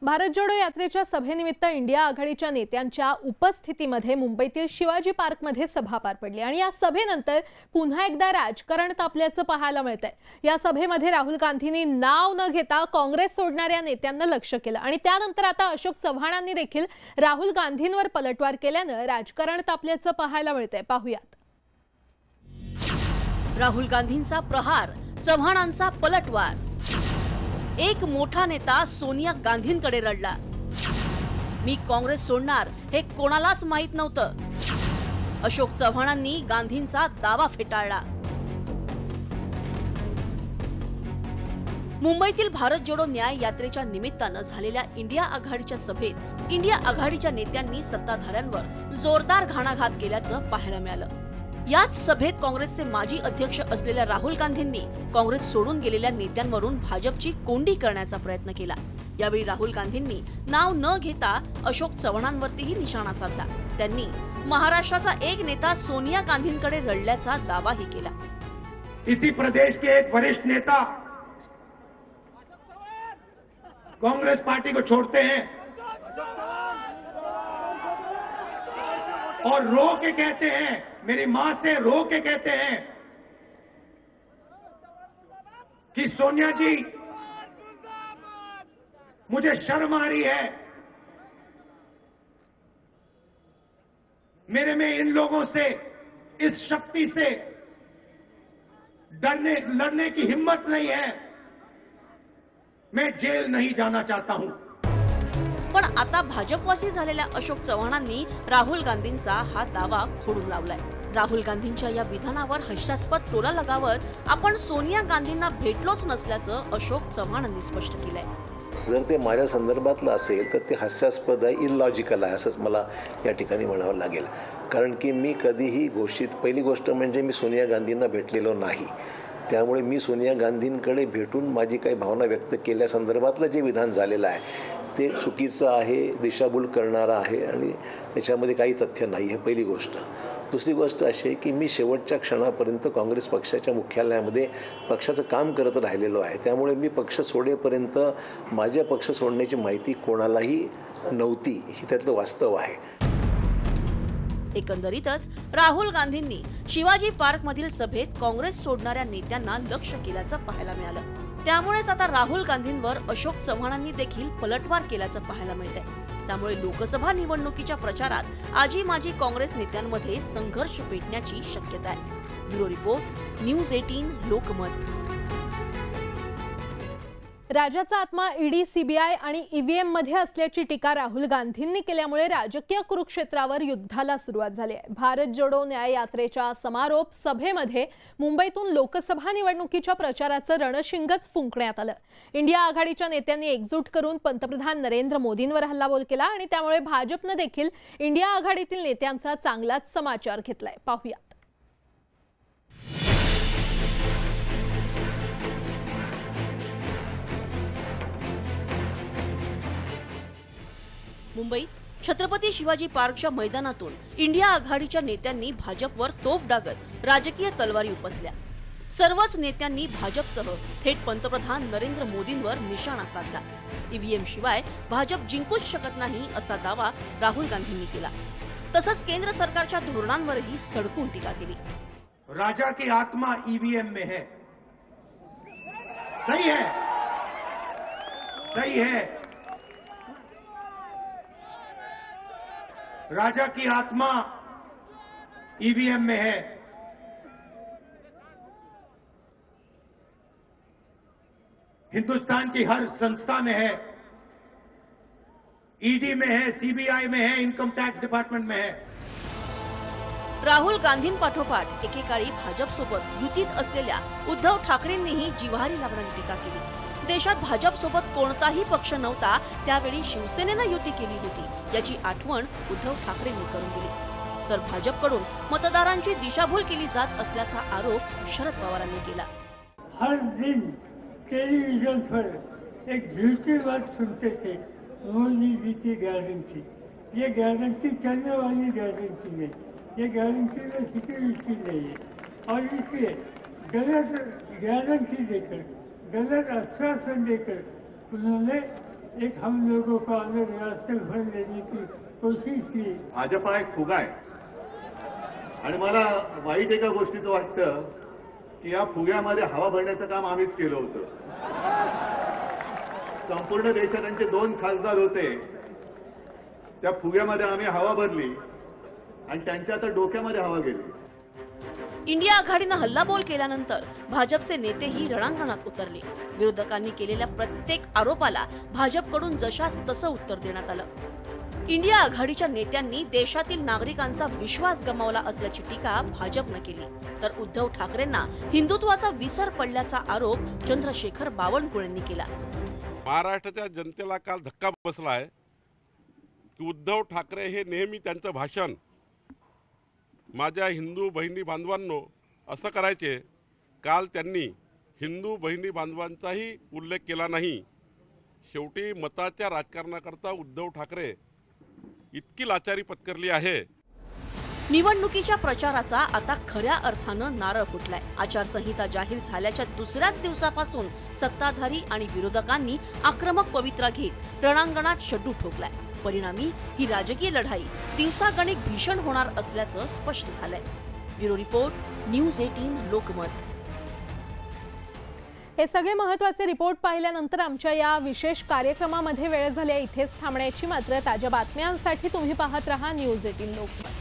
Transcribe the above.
भारत जोडो यात्रेच्या सभेनिमित्त इंडिया आघाडीच्या नेत्यांच्या उपस्थितीमध्ये मुंबईतील शिवाजी पार्कमध्ये सभा पार पडली आणि या सभेनंतर पुन्हा एकदा राजकारण तापल्याचं पाहायला मिळतंय। या सभेमध्ये राहुल गांधींनी नाव न घेता काँग्रेस सोडणाऱ्या नेत्यांना लक्ष केलं आणि त्यानंतर आता अशोक चव्हाणांनी देखील राहुल गांधींवर पलटवार केल्यानं राजकारण तापल्याचं पाहायला मिळतंय। पाहूयात। राहुल गांधींचा प्रहार, चव्हाणांचा पलटवार। एक मोठा नेता सोनिया गांधींकडे रडला। मी काँग्रेस सोडणार हे कोणालाच माहित नव्हतं। अशोक चव्हाणांनी गांधींचा दावा फेटाळला। मुंबईतील भारत जोडो न्याय यात्रेच्या निमित्तानं झालेल्या इंडिया आघाडीच्या सभेत इंडिया आघाडीच्या नेत्यांनी सत्ताधाऱ्यांवर जोरदार घणाघात केल्याचं पाहायला मिळालं। याच सभेत काँग्रेसचे माजी अध्यक्ष असलेल्या राहुल गांधींनी काँग्रेस सोडून गेलेल्या नेत्यांवरून भाजपची कोंडी करण्याचा प्रयत्न केला। यावेळी राहुल गांधींनी नाव न घेता अशोक चव्हाणांवरतीही निशाणा साधला। त्यांनी महाराष्ट्राचा एक नेता सोनिया गांधींकडे रडल्याचा दावाही केला। इसी प्रदेश के एक वरिष्ठ नेता कांग्रेस पार्टी को छोड़ते हैं और रो के कहते हैं, मेरी मां से रो के कहते हैं कि सोनिया जी मुझे शर्म आ रही है, मेरे में इन लोगों से, इस शक्ति से लड़ने की हिम्मत नहीं है, मैं जेल नहीं जाना चाहता हूं। पण आता भाजपवासी झालेल्या अशोक चव्हाणांनी राहुल गांधींचा हा दावा खोडून लावलाय। राहुल गांधींच्या या विधानावर हास्यास्पद टोला लगावत आपण सोनिया गांधींना भेटलोच नसल्याचं अशोक चव्हाणांनी स्पष्ट केलंय। जर ते माझ्या संदर्भातलं असेल तर ते हास्यास्पद आहे, इलॉजिकल आहे असंच मला या ठिकाणी म्हणावं लागेल। कारण की मी कधीही पहिली गोष्ट म्हणजे मी सोनिया गांधींना भेटलेलो नाही। त्यामुळे मी सोनिया गांधींकडे भेटून माझी काही भावना व्यक्त केल्या संदर्भातलं जे विधान झालेलं आहे ते चुकीचं आहे, दिशाभूल करणारं आहे आणि त्याच्यामध्ये काही तथ्य नाही आहे, पहिली गोष्ट। दुसरी गोष्ट अशी आहे की मी शेवटच्या क्षणापर्यंत काँग्रेस पक्षाच्या मुख्यालयामध्ये पक्षाचं काम करत राहिलेलो आहे। त्यामुळे मी पक्ष सोडेपर्यंत माझ्या पक्ष सोडण्याची माहिती कोणालाही नव्हती, ही त्यातलं वास्तव आहे। एकंदरीतच राहुल गांधींनी शिवाजी पार्क मधील सभेत काँग्रेस सोडणाऱ्या नेत्यांना लक्ष केल्याचं पाहायला मिळालं। त्यामुळेच आता राहुल गांधींवर अशोक चव्हाणांनी देखील पलटवार केल्याचं पाहायला मिळतंय। त्यामुळे लोकसभा निवडणुकीच्या प्रचारात आजी माजी काँग्रेस नेत्यांमध्ये संघर्ष पेटण्याची शक्यता आहे। Bureau report, news 18 Lokmat. राज्याचा आत्मा ईडी, सीबीआय आणि ईव्हीएम मध्ये असल्याची टीका राहुल गांधींनी केल्यामुळे राजकीय कुरुक्षेत्रावर युद्धाला सुरुवात झाली आहे। भारत जोडो न्याय यात्रेच्या समारोप सभेमध्ये मुंबईतून लोकसभा निवडणुकीच्या प्रचाराचं रणशिंगच फुंकण्यात आलं। इंडिया आघाडीच्या नेत्यांनी एकजूट करून पंतप्रधान नरेंद्र मोदींवर हल्लाबोल केला आणि त्यामुळे भाजपनं देखील इंडिया आघाडीतील नेत्यांचा चांगलाच समाचार घेतलाय। पाहूया। मुंबईत छत्रपती शिवाजी पार्कच्या मैदानातून इंडिया आघाडीच्या नेत्यांनी भाजपवर तोफ डागत राजकीय तलवारी उपसल्या। सर्वच नेत्यांनी भाजपसह थेट पंतप्रधान नरेंद्र मोदींवर निशाणा साधला। ईव्हीएम शिवाय भाजप जिंकूच शकत नाही असा दावा राहुल गांधींनी केला। तसंच केंद्र सरकारच्या धोरणांवरही सडकून टीका केली। राजा की आत्मा ईवीएम में है, सही है, सही है। राजा की आत्मा ईवीएम में है। हिंदुस्तान की हर संस्था में है, ईडी में है, सीबीआई में है, इनकम टैक्स डिपार्टमेंट में है। राहुल गांधींपाठोपाठ एकेकाळी भाजपसोबत युतीत असलेल्या उद्धव ठाकरेंनीही जिव्हारी लागणारी टीका केली। देशात भाजपसोबत कोणताही पक्ष नव्हता त्यावेळी शिवसेनेनं युती केली होती याची आठवण उद्धव ठाकरेंनी करून दिली। तर भाजपकडून मतदारांची दिशाभूल केली जात असल्याचा आरोप शरद पवारांनी केला। हर दिन टेलीविजन पर एक झूठी बात सुनते थे, मोदी जी की गारंटी। ये गारंटी चलने वाली गारंटी नहीं, ये गारंटी में सिक्योरिटी नहीं है और इसलिए गलत गारंटी देकर, गलत आश्वासन देकर उन्होंने एक हम लोगों को अलग रास्ते भर लेने की कोशिश की। भाजपा एक फुगा आहे आणि मला वाईट एका गोष्टीचं वाटतं की या फुग्यामध्ये हवा भरण्याचं काम आम्हीच केलं होतं। संपूर्ण देशात त्यांचे 2 खासदार होते, त्या फुग्यामध्ये आम्ही हवा भरली आणि त्यांच्या आता डोक्यामध्ये हवा गेली। इंडिया आघाडीनं हल्लाबोल केल्यानंतर भाजपचे नेतेही रणांगणात उतरले। विरोधकांनी केलेल्या प्रत्येक आरोपाला भाजपकडून जशास तसं उत्तर देण्यात आलं। इंडिया आघाडीच्या नेत्यांनी देशातील नागरिकांचा विश्वास गमावला असल्याची टीका भाजपनं केली, तर उद्धव ठाकरेंना हिंदुत्वाचा विसर पडल्याचा आरोप चंद्रशेखर बावनकुळेंनी केला। महाराष्ट्राच्या जनतेला काल धक्का बसला आहे की उद्धव ठाकरे हे नेहमी त्यांचं भाषण माझ्या हिंदू बहिणी बांधवांनो असं करायचे। काल त्यांनी हिंदू बहिणी बांधवांचाही उल्लेख केला नाही। शेवटी मताच्या राजकारणाकरता उद्धव ठाकरे इतकी लाचारी पत्करली आहे। निवडणुकीच्या प्रचाराचा आता खऱ्या अर्थानं नारळ फुटलाय। आचारसंहिता जाहीर झाल्याच्या दुसऱ्याच दिवसापासून सत्ताधारी आणि विरोधकांनी आक्रमक पवित्रा घेत रणांगणात शड्डू ठोकलाय। परिणामी ही राजकीय लढाई दिवसागणिक भीषण होणार असल्याचं स्पष्ट झालंय। Bureau report, news 18 Lokmat. हे सगळे महत्त्वाचे रिपोर्ट पाहिल्यानंतर आमच्या या विशेष कार्यक्रमामध्ये वेळ झाली इथेच थांबण्याची। मात्र ताज्या बातम्यांसाठी तुम्ही पाहत रहा न्यूज 18 लोकमत।